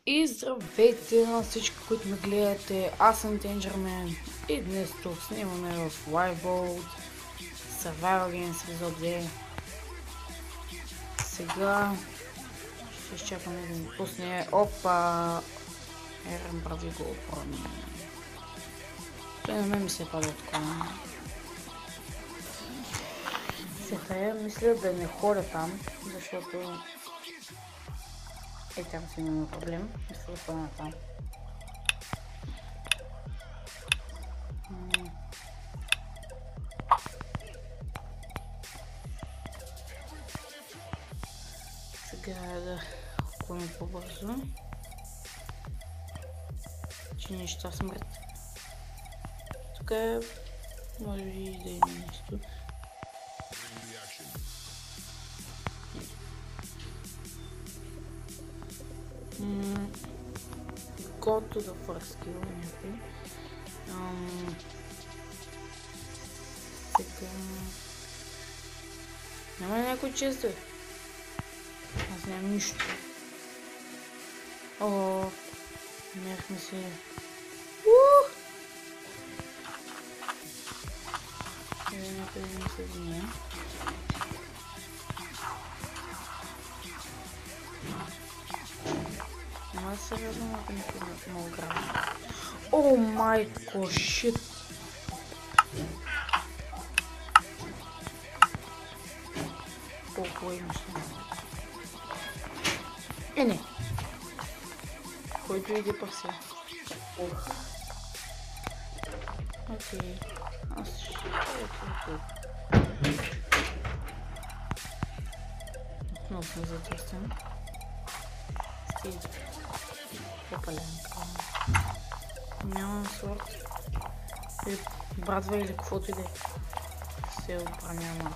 И здравейте на всички, които ме гледате. Аз съм Tengerman и днес тук снимаме в Lifeboat Survival Games епизод 2. Сега ще изчакаме да ни пусне. Опа! Ерен прави го оправи. Той на мен ми се пада такова. Сега мисля да не ходя там, защото там си имаме проблем. Мисля да ходя там. Сега да ходим по-бързо. Че неща смрат. Тук е, може би да има нещо. Go to the first skill, някой. Сега... Няма ли някой чест, бе? Аз нямам нищо. О, мерхме се. Някъде ми се вземе. Ама сериозно много грам. О, майко, шит! Толкова имаш. Не. Който иде пък се. Ох. Окей. Аз ще тук. Отново сме затърсен. Стига. Попаленка. Нямам сорт. Или брадва или каквото иде. Се отбранявам.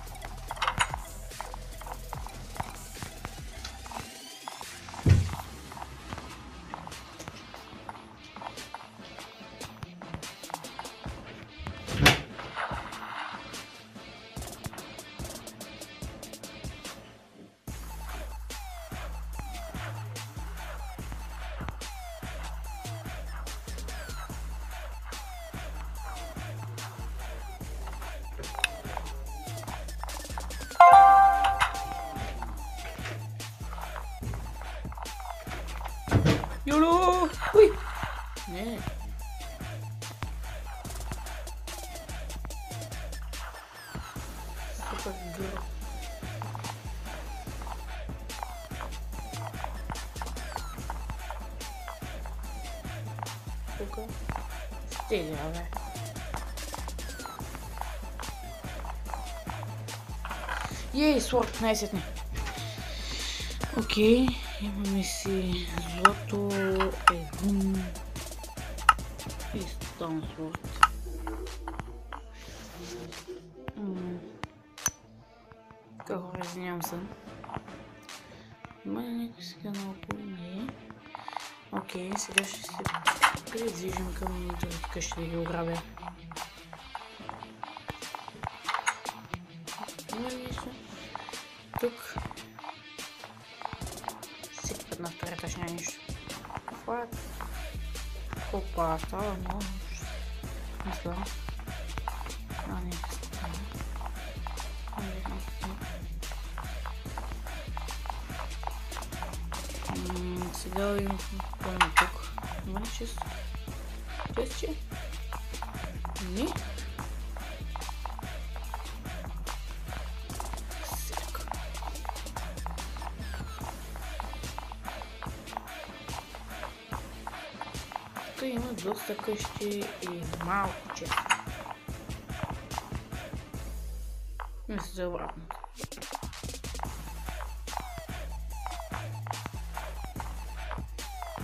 Йоло! Уй! Не. Супер гър. Тука. Стига, бе. Ей, сорт, най-сетне. Окей, имаме си злато, един и станслорд. Какво извинявам се. Има ли някой сега наоколо? Не. Окей, сега ще се придвижим към другите къщи да ги ограбя. Има ли нещо? Тук. На втория етаж няма нищо. Какво е? Опа, става много. Мисля. Не. Сега имам пълно тук. Има ли често? Често? Не. Тук има доста къщи и малко често. Мисля за обратното.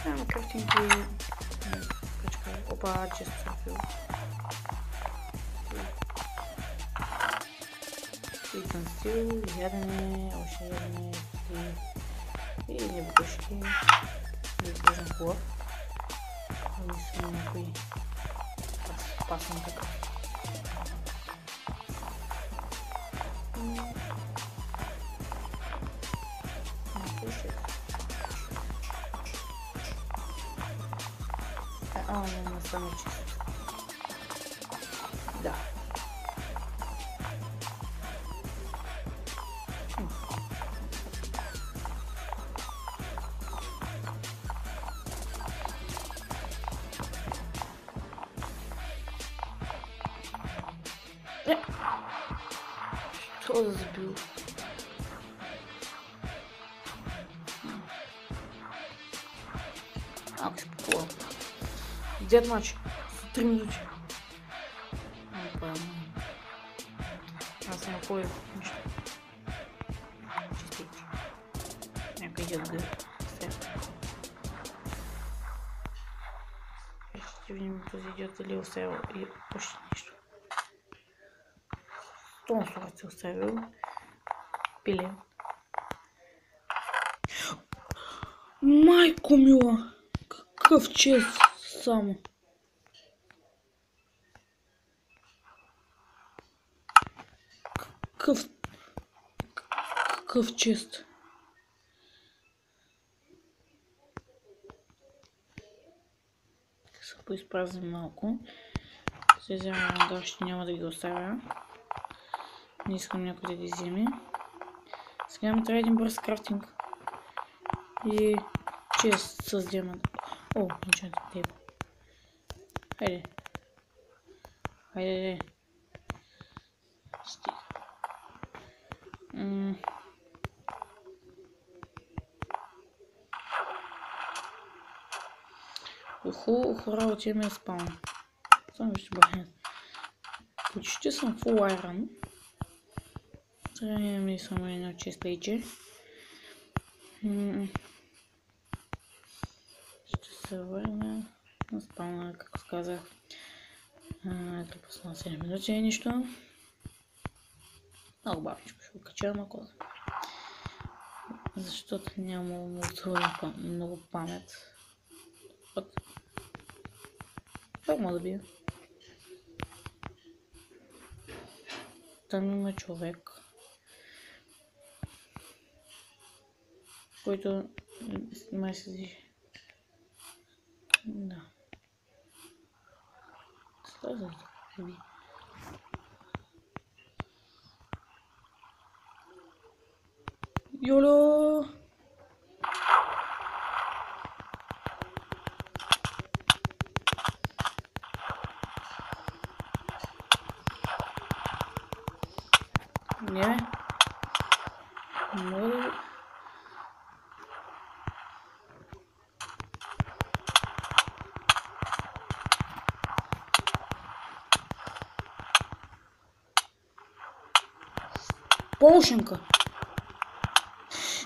Няма картинки. Опа, често сърфил. Питан стил, ядене, още ядене и небогъшки. Изглеждам хубав. Мисля някой пасен такъв. не стана чисто. Да. Что да забил? Ако си попълвам. Дед матч. 3 минути. Аз няма повече нищо. Чистите. Някой иде да гледа. Ще видим този идиот дали оставил и почти нищо. Тон слугът се оставил. Пиле. Майко мила! Какъв чест само! Какъв чест! Се поизпразним малко. Се взема ангашите, няма да ги оставя. Не искам някой да ги вземе. Сега ми трябва един бърз крафтинг. И чест с диамант. О, начинате теб. Хайде. Хайде. Стига. Хора, отиваме в спаун. Само вижте бъхнет. Почти съм full iron. Трябва да имаме само едно честейче. Ще се върна на спауна, както казах. Ето пусна 7 минути и нищо. Много бавничко ще го кача на кода. Защото няма много памет. Как мога да бия? Там има човек, който май се движи. Да. Става за това. Йоло! Не бе. Мога да... Полшенка.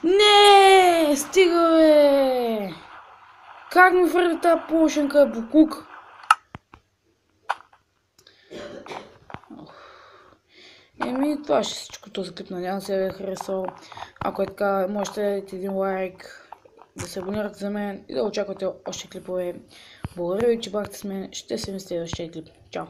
Не, стига бе! Как ми върна тази полшенка, букук? Еми, това ще всичко този клип. Надявам се да ви е харесал. Ако е така, можете да дадете един лайк, да се абонирате за мен и да очаквате още клипове. Благодаря ви, че бяхте с мен. Ще се видим в следващия клип. Чао!